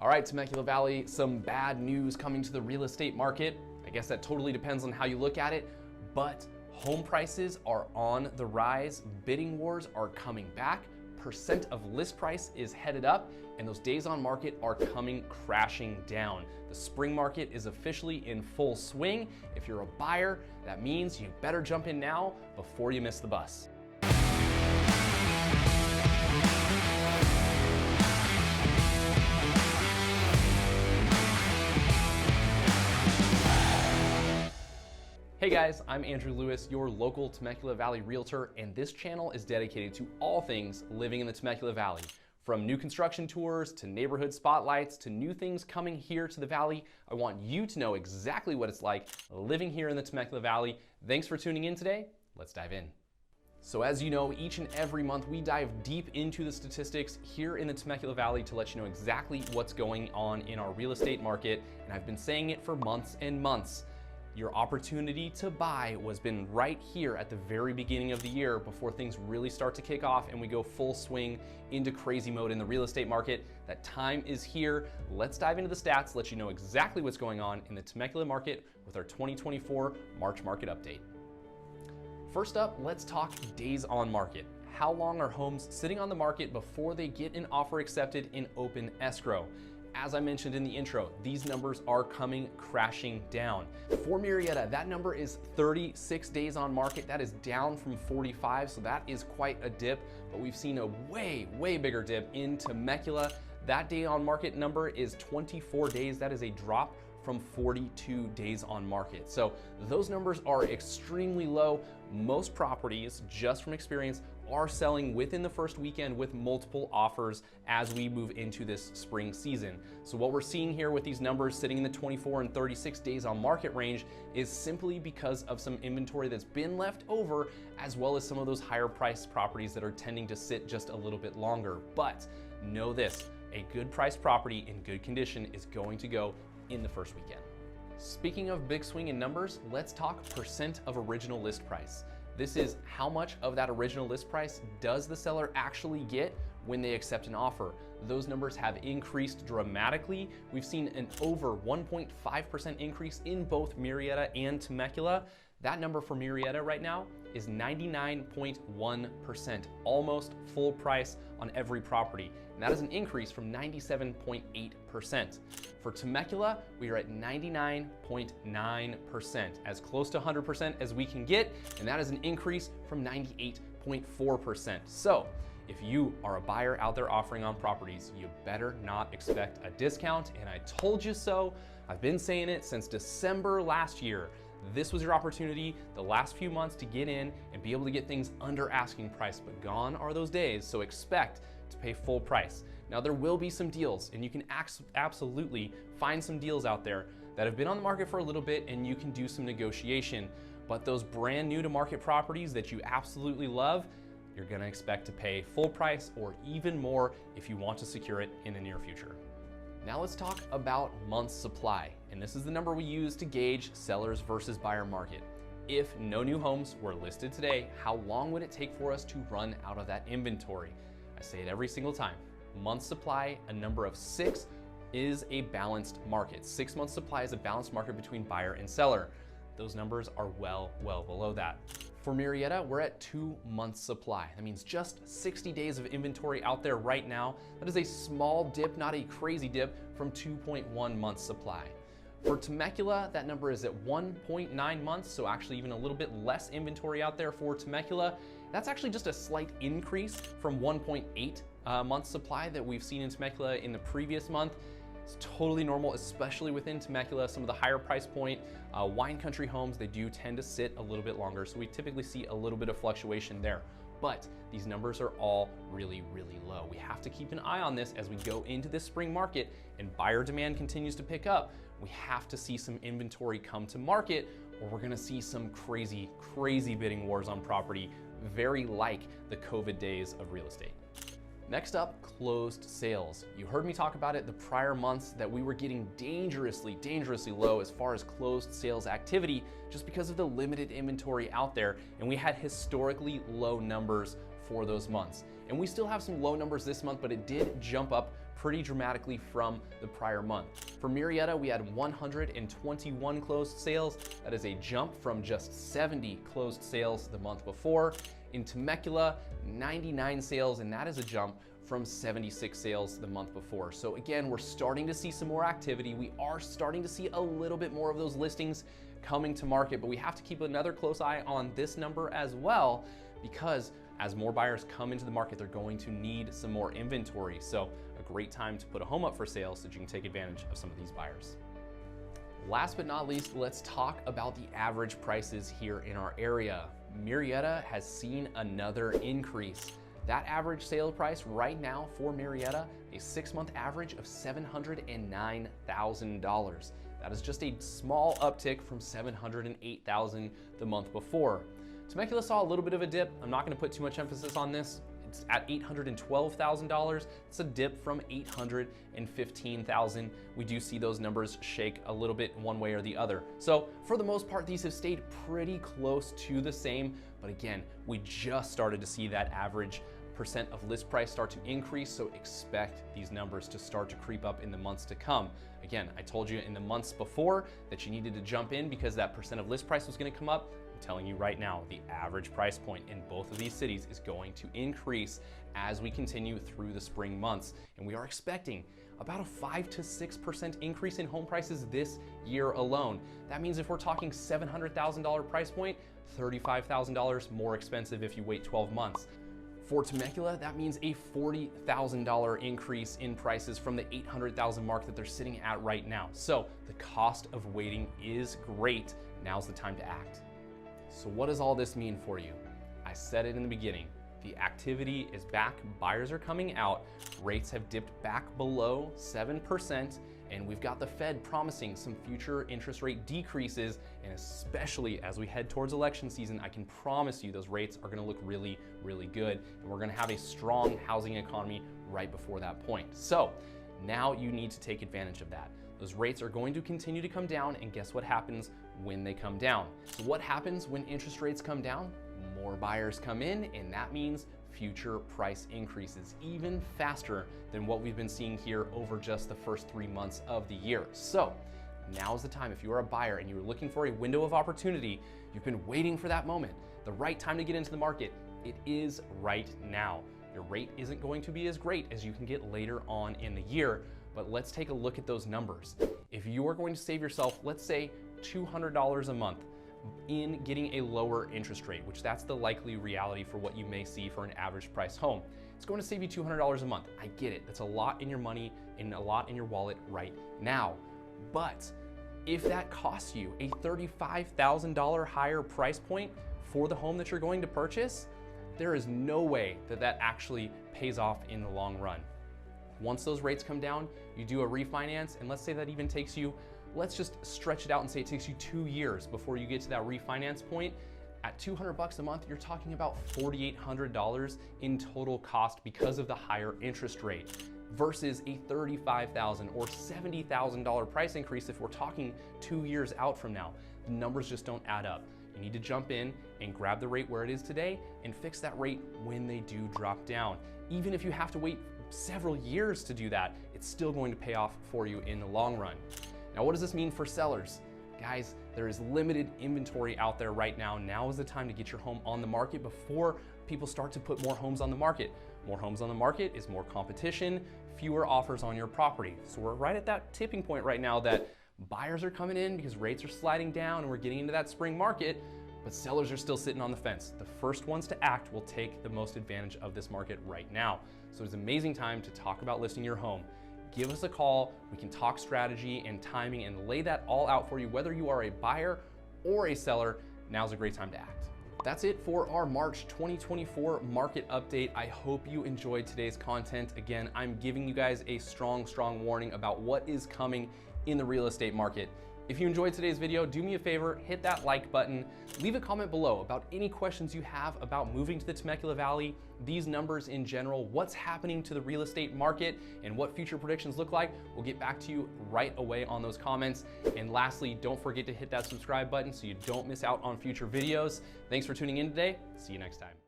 All right, Temecula Valley, some bad news coming to the real estate market. I guess that totally depends on how you look at it, but home prices are on the rise, bidding wars are coming back, percent of list price is headed up, and those days on market are coming crashing down. The spring market is officially in full swing. If you're a buyer, that means you better jump in now before you miss the bus. Hey guys, I'm Andrew Lewis, your local Temecula Valley realtor, and this channel is dedicated to all things living in the Temecula Valley. From new construction tours to neighborhood spotlights to new things coming here to the valley, I want you to know exactly what it's like living here in the Temecula Valley. Thanks for tuning in today. Let's dive in. So as you know, each and every month we dive deep into the statistics here in the Temecula Valley to let you know exactly what's going on in our real estate market, and I've been saying it for months and months. Your opportunity to buy was been right here at the very beginning of the year before things really start to kick off and we go full swing into crazy mode in the real estate market. That time is here. Let's dive into the stats, let you know exactly what's going on in the Temecula market with our 2024 March market update. First up, let's talk days on market. How long are homes sitting on the market before they get an offer accepted in open escrow? As I mentioned in the intro, these numbers are coming crashing down. For Murrieta, that number is 36 days on market. That is down from 45, so that is quite a dip, but we've seen a way bigger dip in Temecula. That day on market number is 24 days. That is a drop from 42 days on market. So those numbers are extremely low. Most properties, just from experience, are selling within the first weekend with multiple offers as we move into this spring season. So what we're seeing here with these numbers sitting in the 24 and 36 days on market range is simply because of some inventory that's been left over, as well as some of those higher priced properties that are tending to sit just a little bit longer. But know this, a good priced property in good condition is going to go in the first weekend. Speaking of big swing in numbers, let's talk percent of original list price. This is how much of that original list price does the seller actually get when they accept an offer. Those numbers have increased dramatically. We've seen an over 1.5% increase in both Murrieta and Temecula. That number for Murrieta right now is 99.1%, almost full price on every property. And that is an increase from 97.8%. For Temecula, we are at 99.9%, as close to 100% as we can get, and that is an increase from 98.4%. So, if you are a buyer out there offering on properties, you better not expect a discount, and I told you so. I've been saying it since December last year. This was your opportunity the last few months to get in and be able to get things under asking price, but gone are those days, so expect to pay full price. Now there will be some deals, and you can absolutely find some deals out there that have been on the market for a little bit and you can do some negotiation, but those brand new to market properties that you absolutely love, you're gonna expect to pay full price or even more if you want to secure it in the near future. Now let's talk about months supply, and this is the number we use to gauge sellers versus buyer market. If no new homes were listed today, how long would it take for us to run out of that inventory? I say it every single time. Month supply, a number of 6, is a balanced market. 6 months supply is a balanced market between buyer and seller. Those numbers are well below that. For Murrieta, we're at 2 months supply. That means just 60 days of inventory out there right now. That is a small dip, not a crazy dip, from 2.1 months supply. For Temecula, that number is at 1.9 months, so actually even a little bit less inventory out there for Temecula. That's actually just a slight increase from 1.8 months supply that we've seen in Temecula in the previous month. It's totally normal, especially within Temecula. Some of the higher price point wine country homes, they do tend to sit a little bit longer, so we typically see a little bit of fluctuation there. But these numbers are all really low. We have to keep an eye on this as we go into this spring market and buyer demand continues to pick up. We have to see some inventory come to market, or we're gonna see some crazy bidding wars on property, very like the COVID days of real estate. Next up, closed sales. You heard me talk about it the prior months that we were getting dangerously low as far as closed sales activity just because of the limited inventory out there, and we had historically low numbers for those months. And we still have some low numbers this month, but it did jump up pretty dramatically from the prior month. For Murrieta, we had 121 closed sales. That is a jump from just 70 closed sales the month before. In Temecula, 99 sales, and that is a jump from 76 sales the month before. So again, we're starting to see some more activity. We are starting to see a little bit more of those listings coming to market, but we have to keep another close eye on this number as well, because as more buyers come into the market, they're going to need some more inventory. So a great time to put a home up for sale so that you can take advantage of some of these buyers. Last but not least, let's talk about the average prices here in our area. Murrieta has seen another increase. That average sale price right now for Murrieta, a 6-month average of $709,000. That is just a small uptick from $708,000 the month before. Temecula saw a little bit of a dip. I'm not going to put too much emphasis on this. It's at $812,000. It's a dip from $815,000. We do see those numbers shake a little bit one way or the other. So for the most part, these have stayed pretty close to the same. But again, we just started to see that average percent of list price start to increase. So expect these numbers to start to creep up in the months to come. Again, I told you in the months before that you needed to jump in because that percent of list price was going to come up. Telling you right now, the average price point in both of these cities is going to increase as we continue through the spring months. And we are expecting about a 5 to 6% increase in home prices this year alone. That means if we're talking $700,000 price point, $35,000 more expensive if you wait 12 months. For Temecula, that means a $40,000 increase in prices from the $800,000 mark that they're sitting at right now. So the cost of waiting is great. Now's the time to act. So what does all this mean for you? I said it in the beginning. The activity is back, buyers are coming out, rates have dipped back below 7%, and we've got the Fed promising some future interest rate decreases, and especially as we head towards election season, I can promise you those rates are gonna look really, really good, and we're gonna have a strong housing economy right before that point. So now you need to take advantage of that. Those rates are going to continue to come down, and guess what happens when they come down? So what happens when interest rates come down? More buyers come in, and that means future price increases even faster than what we've been seeing here over just the first 3 months of the year. So now's the time. If you are a buyer and you're looking for a window of opportunity, you've been waiting for that moment, the right time to get into the market, it is right now. Your rate isn't going to be as great as you can get later on in the year, but let's take a look at those numbers. If you are going to save yourself, let's say $200 a month in getting a lower interest rate, which that's the likely reality for what you may see for an average price home, it's going to save you $200 a month. I get it. That's a lot in your money and a lot in your wallet right now. But if that costs you a $35,000 higher price point for the home that you're going to purchase, there is no way that that actually pays off in the long run. Once those rates come down, you do a refinance, and let's say that even takes you, let's just stretch it out and say it takes you 2 years before you get to that refinance point. At $200 a month, you're talking about $4,800 in total cost because of the higher interest rate versus a $35,000 or $70,000 price increase if we're talking 2 years out from now. The numbers just don't add up. You need to jump in and grab the rate where it is today and fix that rate when they do drop down. Even if you have to wait several years to do that, it's still going to pay off for you in the long run. Now, what does this mean for sellers? Guys, there is limited inventory out there right now. Now is the time to get your home on the market before people start to put more homes on the market. More homes on the market is more competition, fewer offers on your property. So we're right at that tipping point right now that buyers are coming in because rates are sliding down and we're getting into that spring market, but sellers are still sitting on the fence. The first ones to act will take the most advantage of this market right now. So it's an amazing time to talk about listing your home. Give us a call. We can talk strategy and timing and lay that all out for you. Whether you are a buyer or a seller, now's a great time to act. That's it for our March 2024 market update. I hope you enjoyed today's content. Again, I'm giving you guys a strong warning about what is coming in the real estate market. If you enjoyed today's video, do me a favor, hit that like button, leave a comment below about any questions you have about moving to the Temecula Valley, these numbers in general, what's happening to the real estate market, and what future predictions look like. We'll get back to you right away on those comments. And lastly, don't forget to hit that subscribe button so you don't miss out on future videos. Thanks for tuning in today. See you next time.